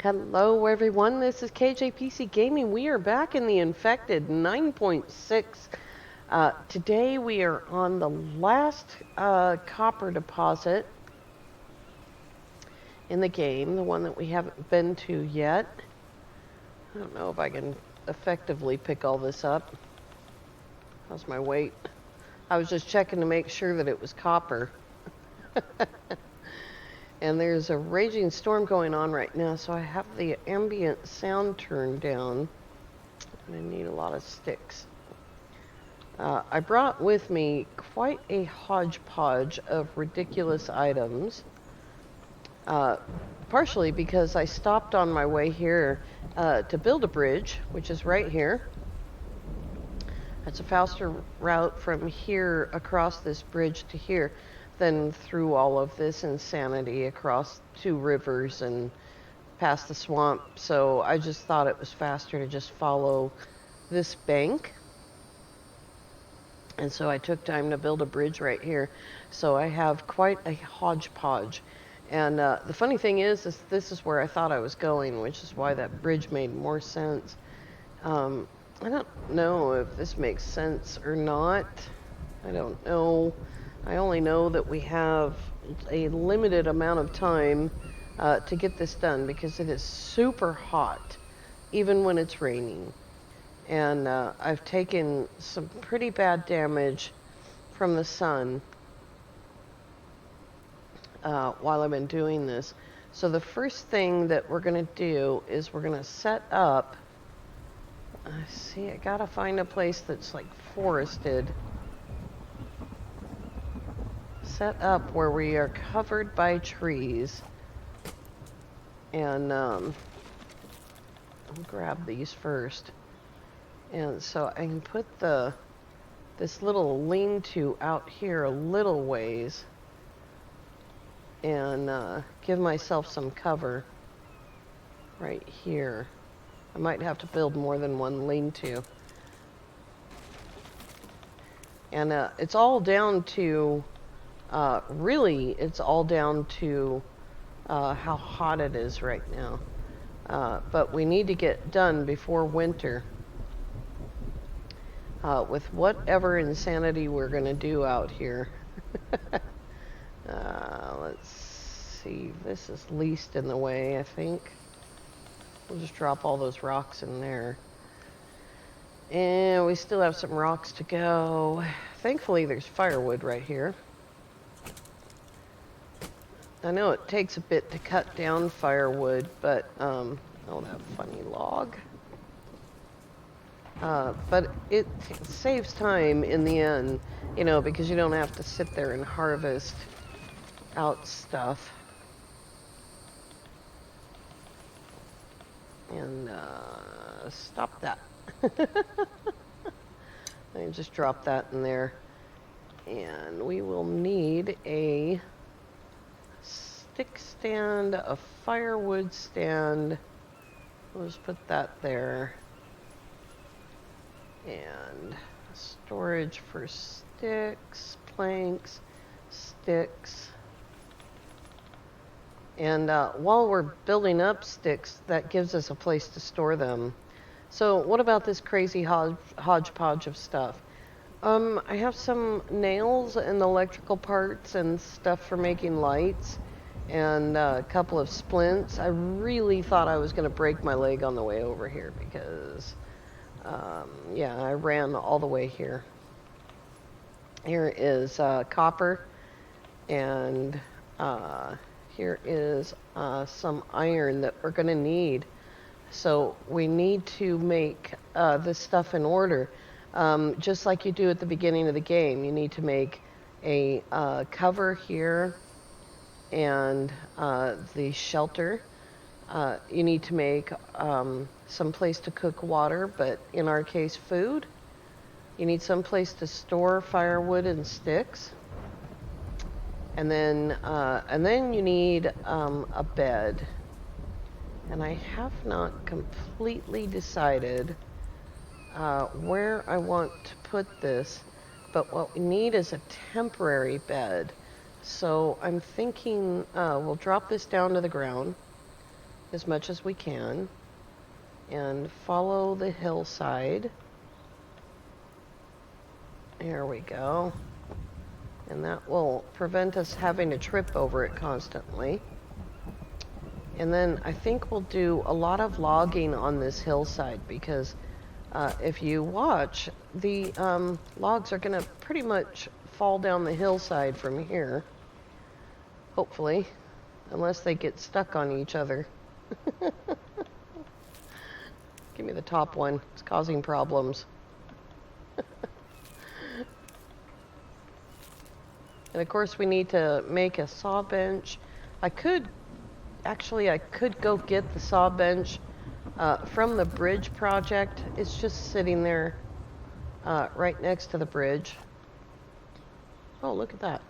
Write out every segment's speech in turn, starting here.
Hello, everyone. This is KJPC Gaming. We are back in the Infected 9.6. Today we are on the last copper deposit in the game, the one that we haven't been to yet. I don't know if I can effectively pick all this up. How's my weight? I was just checking to make sure that it was copper. And there's a raging storm going on right now, so I have the ambient sound turned down. And I need a lot of sticks. I brought with me quite a hodgepodge of ridiculous items, partially because I stopped on my way here to build a bridge, which is right here. It's a faster route from here across this bridge to here than through all of this insanity across two rivers and past the swamp. So I just thought it was faster to just follow this bank. And so I took time to build a bridge right here. So I have quite a hodgepodge. And the funny thing is this is where I thought I was going, which is why that bridge made more sense. I don't know if this makes sense or not. I don't know. I only know that we have a limited amount of time to get this done because it is super hot, even when it's raining. And I've taken some pretty bad damage from the sun while I've been doing this. So the first thing that we're going to do is we're going to set up. See, I gotta find a place that's like forested. Set up where we are covered by trees. And I'll grab these first. And so I can put this little lean-to out here a little ways and give myself some cover right here. I might have to build more than one lean-to. And it's all down to, really, it's all down to how hot it is right now. But we need to get done before winter with whatever insanity we're going to do out here. Let's see. This is least in the way, I think. We'll just drop all those rocks in there. And we still have some rocks to go. Thankfully, there's firewood right here. I know it takes a bit to cut down firewood, but, oh, that funny log. But it saves time in the end, you know, because you don't have to sit there and harvest out stuff. And stop that. I just drop that in there. And we will need a stick stand, a firewood stand. We'll just put that there. And storage for sticks, planks, sticks. And while we're building up sticks, that gives us a place to store them. So what about this crazy hodgepodge of stuff? I have some nails and electrical parts and stuff for making lights and a couple of splints. I really thought I was going to break my leg on the way over here because, yeah, I ran all the way here. Here is copper and here is some iron that we're going to need. So we need to make this stuff in order. Just like you do at the beginning of the game, you need to make a cover here and the shelter. You need to make some place to cook water, but in our case, food. You need some place to store firewood and sticks. And then you need a bed. And I have not completely decided where I want to put this, but what we need is a temporary bed. So I'm thinking we'll drop this down to the ground. as much as we can and follow the hillside. There we go. And that will prevent us having to trip over it constantly. And then I think we'll do a lot of logging on this hillside because if you watch, the logs are going to pretty much fall down the hillside from here. Hopefully. Unless they get stuck on each other. Give me the top one. It's causing problems. And of course we need to make a saw bench. I could go get the saw bench from the bridge project. It's just sitting there right next to the bridge. Oh, look at that.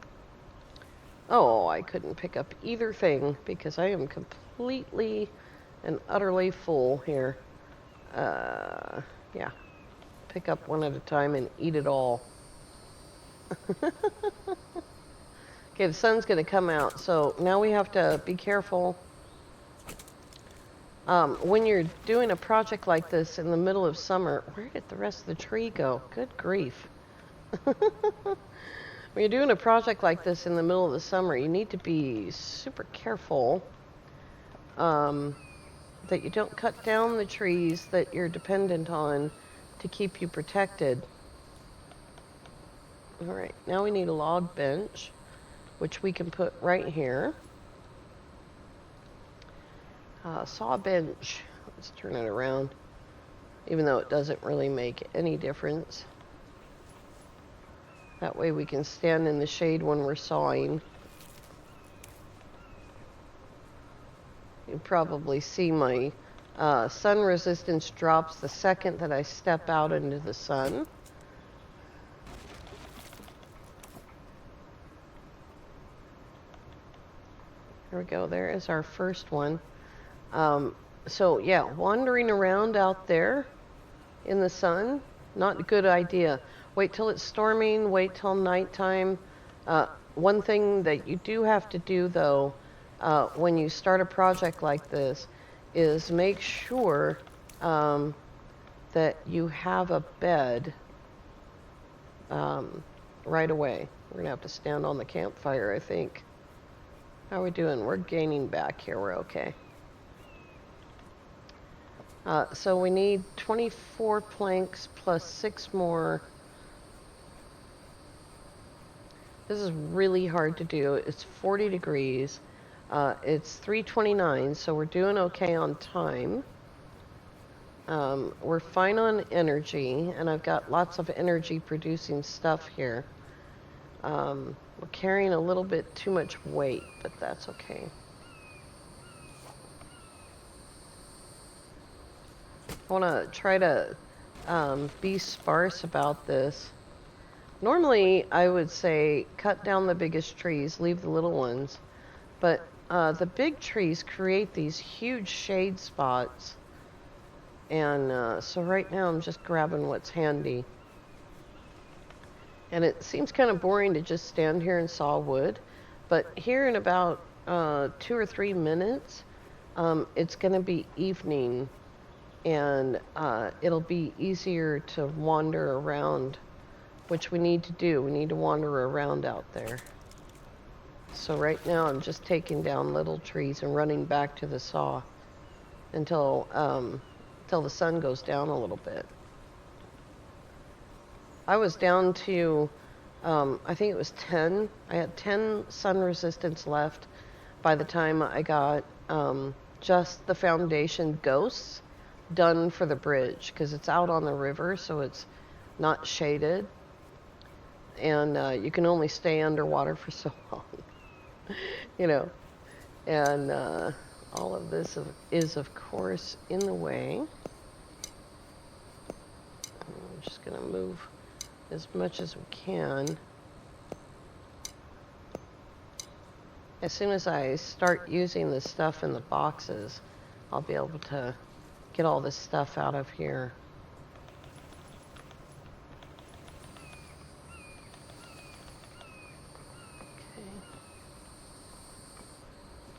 Oh, I couldn't pick up either thing because I am completely and utterly full here. Yeah. Pick up one at a time and eat it all. Okay, the sun's going to come out, so now we have to be careful. When you're doing a project like this in the middle of summer, where did the rest of the tree go? Good grief. When you're doing a project like this in the middle of the summer, you need to be super careful that you don't cut down the trees that you're dependent on to keep you protected. All right, now we need a log bench, which we can put right here. Saw bench. Let's turn it around, even though it doesn't really make any difference. That way we can stand in the shade when we're sawing. You probably see my sun resistance drops the second that I step out into the sun. There we go. There is our first one. So yeah, wandering around out there in the sun, not a good idea. Wait till it's storming, wait till nighttime. One thing that you do have to do though, when you start a project like this, is make sure that you have a bed right away. We're gonna have to stand on the campfire, I think. How are we doing? We're gaining back here, we're okay. So we need 24 planks plus 6 more. This is really hard to do. It's 40 degrees. It's 3:29, so we're doing okay on time. We're fine on energy, and I've got lots of energy producing stuff here. We're carrying a little bit too much weight, but that's okay. I want to try to be sparse about this. Normally, I would say cut down the biggest trees, leave the little ones. But the big trees create these huge shade spots. And so right now I'm just grabbing what's handy. And it seems kind of boring to just stand here and saw wood. But here in about 2 or 3 minutes, it's going to be evening. And it'll be easier to wander around, which we need to do. We need to wander around out there. So right now I'm just taking down little trees and running back to the saw until the sun goes down a little bit. I was down to, I think it was 10. I had 10 sun resistance left by the time I got just the foundation ghosts done for the bridge, because it's out on the river, so it's not shaded. And you can only stay underwater for so long. You know, and all of this is of course in the way. I'm just gonna move as much as we can. As soon as I start using the stuff in the boxes, I'll be able to get all this stuff out of here.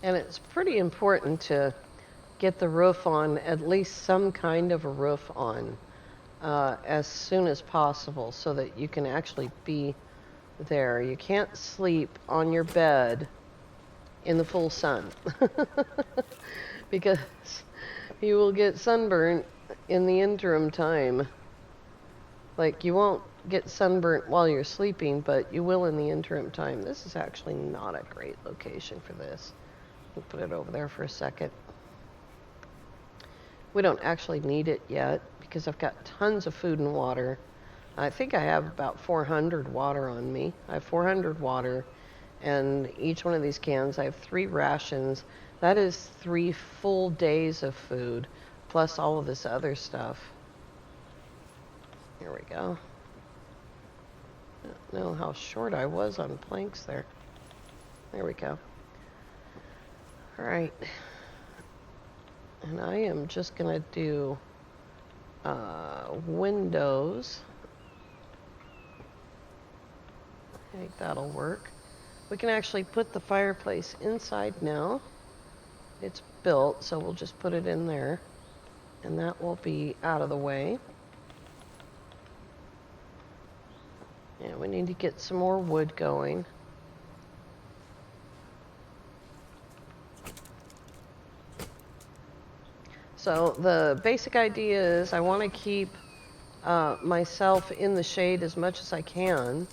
And it's pretty important to get the roof on, at least some kind of a roof on, as soon as possible so that you can actually be there. You can't sleep on your bed in the full sun because you will get sunburnt in the interim time. Like, you won't get sunburnt while you're sleeping, but you will in the interim time. This is actually not a great location for this. We'll put it over there for a second. We don't actually need it yet because I've got tons of food and water. I think I have about 400 water on me. I have 400 water, and each one of these cans, I have 3 rations. That is 3 full days of food, plus all of this other stuff. Here we go. I don't know how short I was on planks there. There we go. All right. And I am just going to do windows. I think that'll work. We can actually put the fireplace inside now. It's built, so we'll just put it in there. And that will be out of the way. Yeah, we need to get some more wood going. So the basic idea is I want to keep myself in the shade as much as I can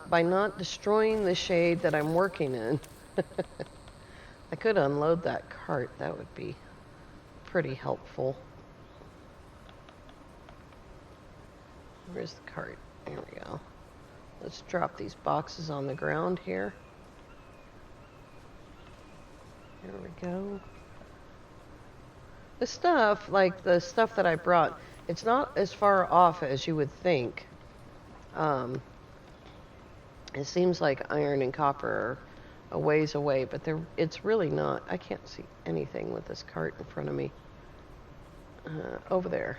by not destroying the shade that I'm working in. I could unload that cart. That would be pretty helpful. Where's the cart? There we go. Let's drop these boxes on the ground here. There we go. The stuff, like the stuff that I brought, it's not as far off as you would think. It seems like iron and copper are a ways away, but it's really not. I can't see anything with this cart in front of me. Over there.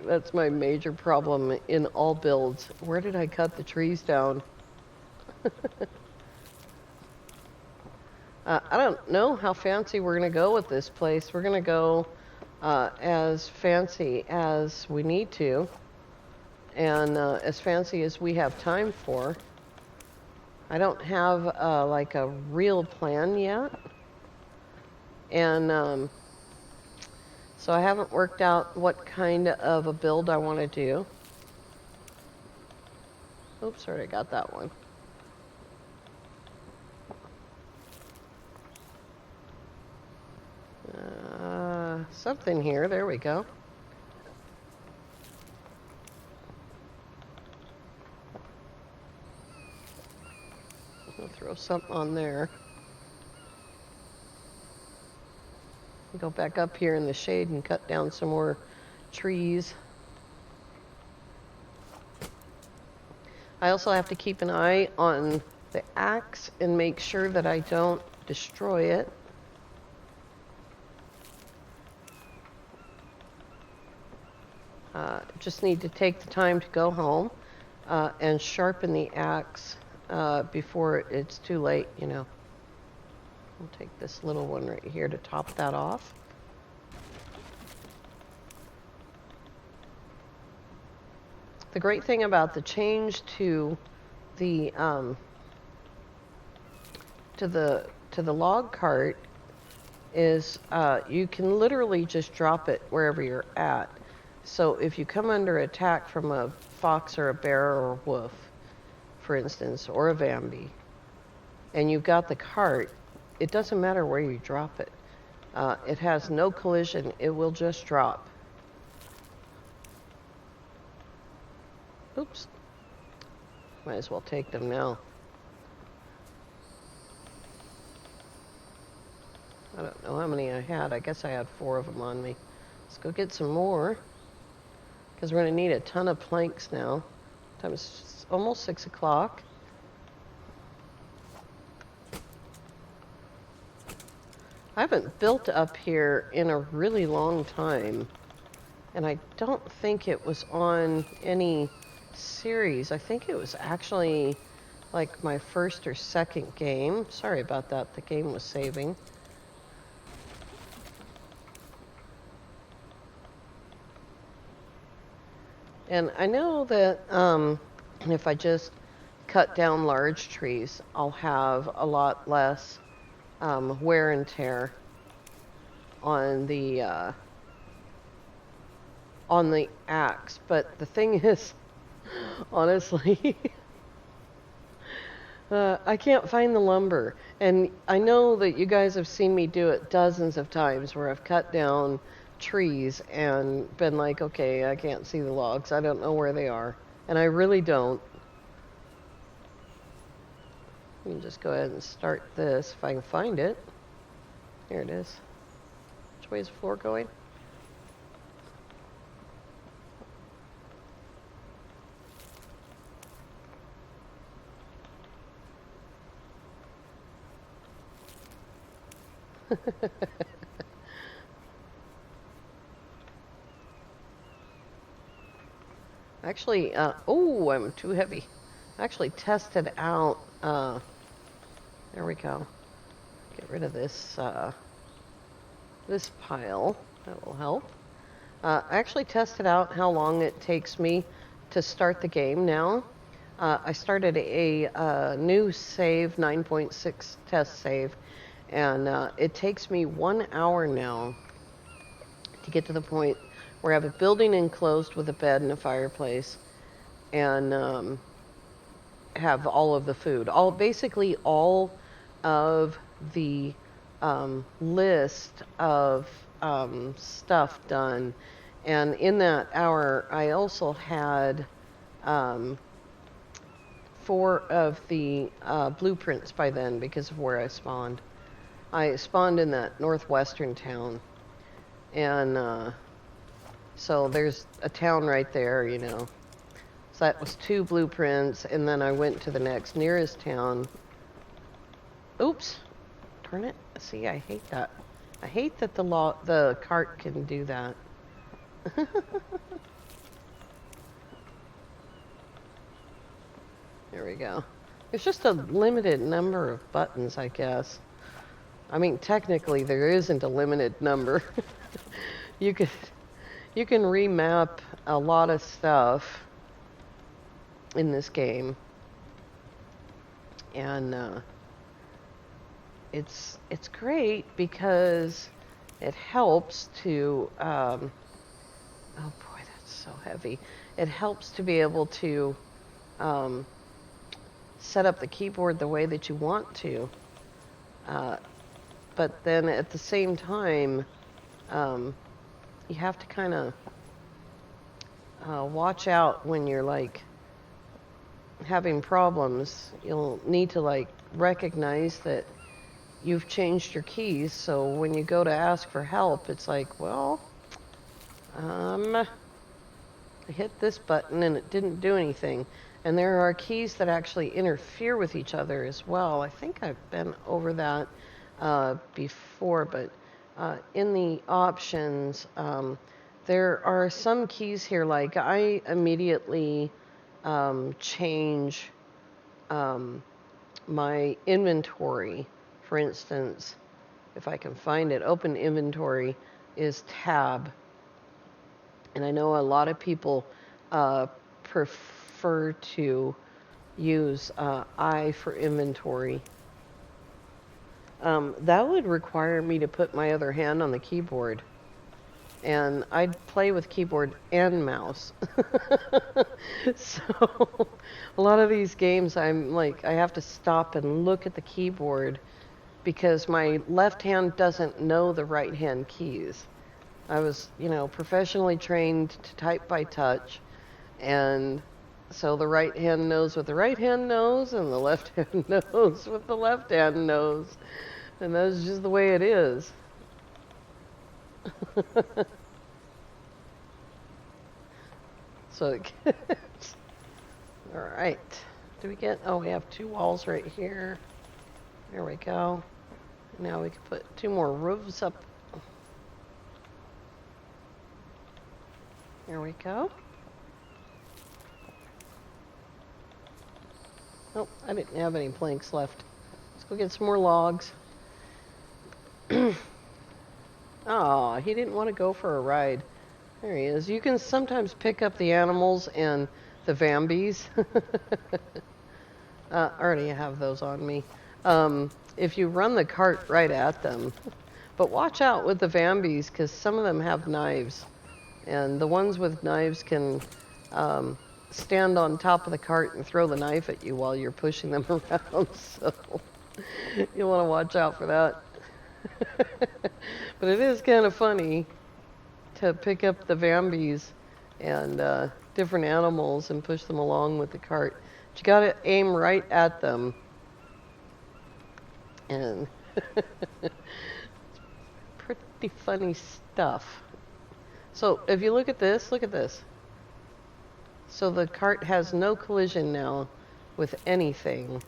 That's my major problem in all builds. Where did I cut the trees down? I don't know how fancy we're going to go with this place. We're going to go as fancy as we need to, and as fancy as we have time for. I don't have like a real plan yet, and so I haven't worked out what kind of a build I want to do. Oops, sorry, I got that one. Something here. There we go. I'll throw something on there. Go back up here in the shade and cut down some more trees. I also have to keep an eye on the axe and make sure that I don't destroy it. Just need to take the time to go home and sharpen the axe before it's too late, you know. I'll take this little one right here to top that off. The great thing about the change to the log cart is you can literally just drop it wherever you're at. So if you come under attack from a fox or a bear or a wolf, for instance, or a Bambi, and you've got the cart, it doesn't matter where you drop it. It has no collision. It will just drop. Oops. Might as well take them now. I don't know how many I had. I guess I had 4 of them on me. Let's go get some more, because we're going to need a ton of planks now. Time is almost 6 o'clock. I haven't built up here in a really long time, and I don't think it was on any series. I think it was actually like my first or second game. Sorry about that, the game was saving. And I know that if I just cut down large trees, I'll have a lot less wear and tear on the axe. But the thing is, honestly, I can't find the lumber. And I know that you guys have seen me do it dozens of times where I've cut down trees and been like, okay, I can't see the logs. I don't know where they are. And I really don't. You can just go ahead and start this if I can find it. Here it is. Which way is the floor going? Actually, oh, I'm too heavy. I actually tested out, there we go. Get rid of this, this pile. That will help. I actually tested out how long it takes me to start the game now. I started a new save, 9.6 test save, and it takes me 1 hour now to get to the point where I have a building enclosed with a bed and a fireplace, and have all of the food. Basically all of the list of stuff done. And in that hour, I also had 4 of the blueprints by then because of where I spawned. I spawned in that northwestern town. And so there's a town right there, you know. So that was 2 blueprints, and then I went to the next nearest town. Oops. Darn it. See, I hate that. I hate that the cart can do that. There we go. There's just a limited number of buttons, I guess. I mean, technically, there isn't a limited number. You can remap a lot of stuff in this game, and it's great because it helps to oh boy, that's so heavy. It helps to be able to set up the keyboard the way that you want to, but then at the same time you have to kind of watch out when you're like having problems. You'll need to like recognize that you've changed your keys, so when you go to ask for help, it's like, well, I hit this button and it didn't do anything. And there are keys that actually interfere with each other as well. I think I've been over that before, but in the options, there are some keys here, like I immediately change my inventory. For instance, if I can find it, open inventory is tab. And I know a lot of people prefer to use I for inventory. That would require me to put my other hand on the keyboard. And I'd play with keyboard and mouse. So a lot of these games, I'm like, I have to stop and look at the keyboard because my left hand doesn't know the right hand keys. I was, professionally trained to type by touch, and so the right hand knows what the right hand knows, and the left hand knows what the left hand knows. And that's just the way it is. So, all right. Do we get, we have 2 walls right here. There we go. Now we can put 2 more roofs up. There we go. Oh, I didn't have any planks left. Let's go get some more logs. Oh, he didn't want to go for a ride. There he is. You can sometimes pick up the animals and the Vambies. I already have those on me. If you run the cart right at them. But watch out with the Vambies because some of them have knives. And the ones with knives can stand on top of the cart and throw the knife at you while you're pushing them around. So you want to watch out for that. But it is kind of funny to pick up the Vambies and different animals and push them along with the cart. But you got to aim right at them. And it's pretty funny stuff. So if you look at this, look at this. So the cart has no collision now with anything.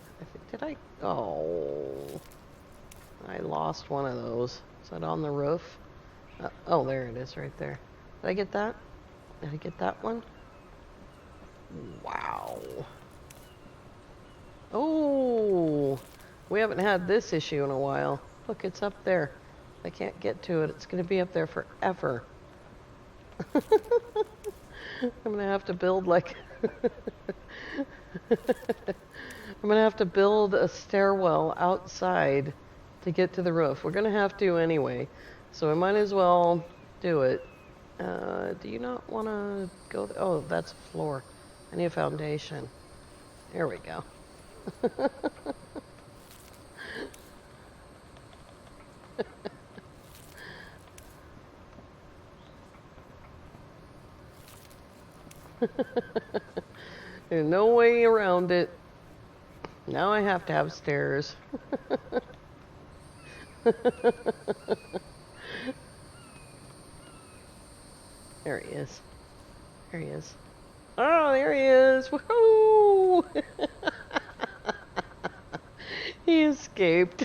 Did I? Oh, I lost one of those. Is that on the roof? Oh, there it is right there. Did I get that? Did I get that one? Wow. Oh, we haven't had this issue in a while. Look, it's up there. I can't get to it. It's going to be up there forever. I'm going to have to build like... I'm going to have to build a stairwell outside to get to the roof. We're going to have to anyway, so I might as well do it. Do you not want to go? Oh, that's a floor. I need a foundation. There we go. There's no way around it. Now I have to have stairs. There he is. There he is. Oh, there he is. Woohoo! He escaped.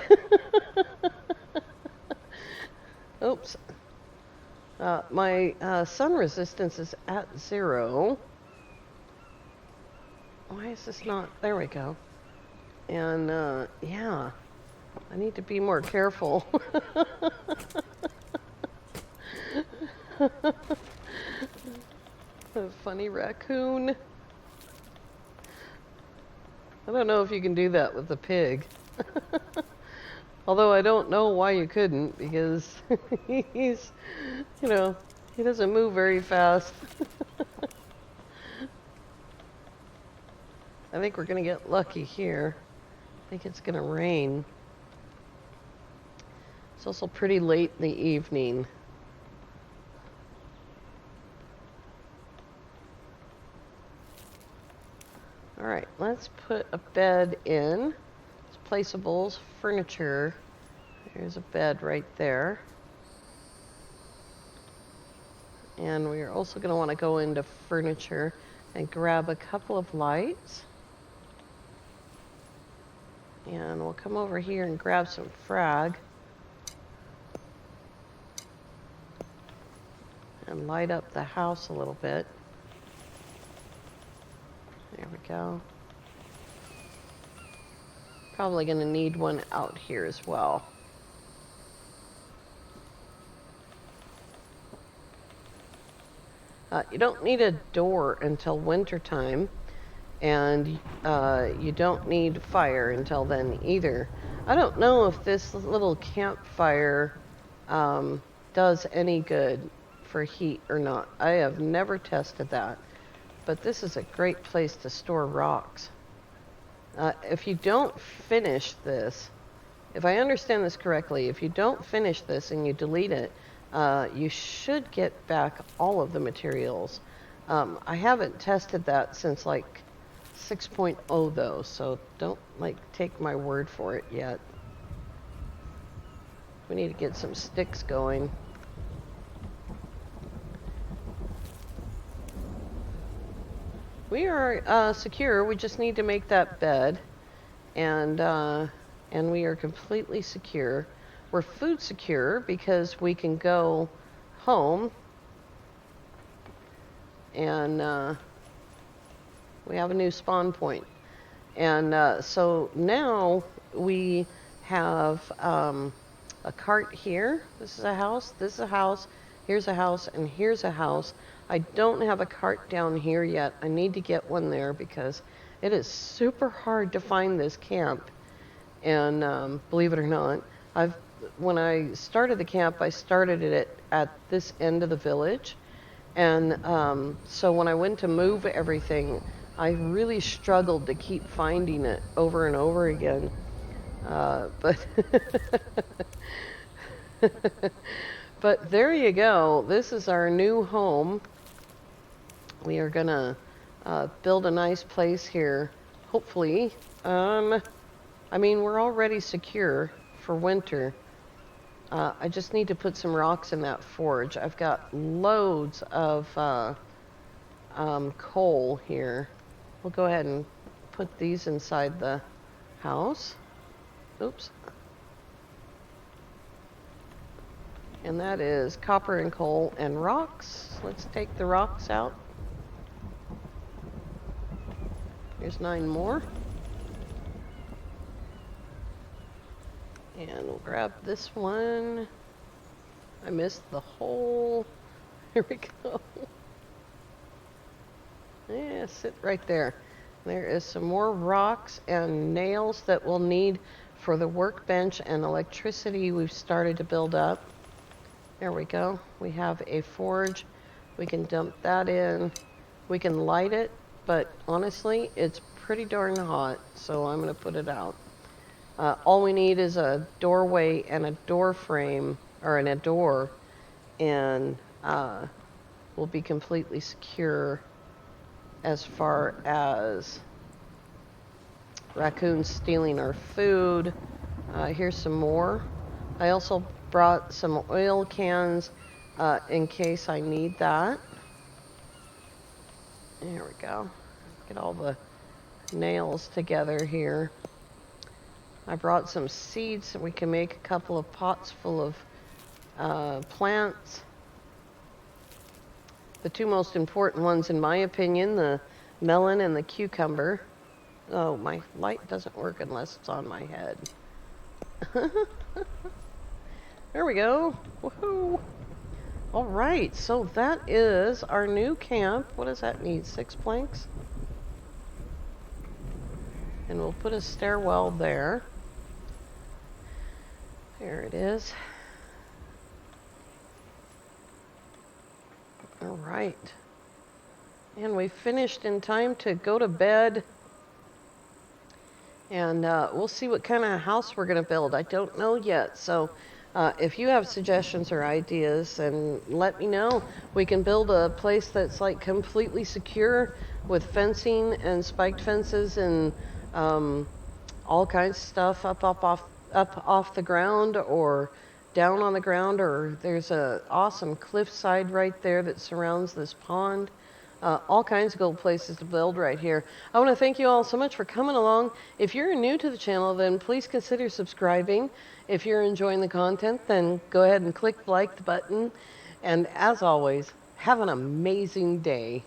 Oops. My sun resistance is at 0. Why is this not? There we go. And yeah, I need to be more careful. A funny raccoon. I don't know if you can do that with the pig. Although I don't know why you couldn't, because he's, you know, he doesn't move very fast. I think we're going to get lucky here. I think it's going to rain. It's also pretty late in the evening. All right, let's put a bed in. It's placeables, furniture. There's a bed right there. And we're also going to want to go into furniture and grab a couple of lights. And we'll come over here and grab some frag. And light up the house a little bit. There we go. Probably going to need one out here as well. You don't need a door until wintertime, and you don't need fire until then either. I don't know if this little campfire does any good for heat or not. I have never tested that, but this is a great place to store rocks. If you don't finish this, if I understand this correctly, if you don't finish this and you delete it, you should get back all of the materials. I haven't tested that since like 6.0 though, so don't like take my word for it yet. We need to get some sticks going. We are secure. We just need to make that bed, and we are completely secure. We're food secure because we can go home, and we have a new spawn point. And so now we have a cart here. This is a house. This is a house. Here's a house. And here's a house. I don't have a cart down here yet. I need to get one there because it is super hard to find this camp. And believe it or not, when I started the camp, I started it at this end of the village. And so when I went to move everything, I really struggled to keep finding it over and over again. But but there you go. This is our new home. We are gonna build a nice place here. Hopefully, I mean we're already secure for winter. I just need to put some rocks in that forge. I've got loads of coal here. We'll go ahead and put these inside the house. Oops. And that is copper and coal and rocks. Let's take the rocks out. Here's 9 more. And we'll grab this one. I missed the hole. Here we go. Yeah, sit right there. There is some more rocks and nails that we'll need for the workbench and electricity we've started to build up. There we go. We have a forge. We can dump that in. We can light it, but honestly, it's pretty darn hot, so I'm going to put it out. All we need is a doorway and a door frame, or a door, and we'll be completely secure as far as raccoons stealing our food. Here's some more. I also brought some oil cans in case I need that. There we go. Get all the nails together here. I brought some seeds so we can make a couple of pots full of plants. The 2 most important ones, in my opinion, the melon and the cucumber. Oh, my light doesn't work unless it's on my head. There we go. Woohoo! All right, so that is our new camp. What does that need? 6 planks? And we'll put a stairwell there. There it is. All right. And we finished in time to go to bed. And we'll see what kind of house we're going to build. I don't know yet. So if you have suggestions or ideas, then let me know. We can build a place that's like completely secure with fencing and spiked fences and all kinds of stuff up off the ground or down on the ground, or there's a awesome cliffside right there that surrounds this pond. All kinds of cool places to build right here. I want to thank you all so much for coming along. If you're new to the channel, then please consider subscribing. If you're enjoying the content, then go ahead and click like the button. And as always, have an amazing day.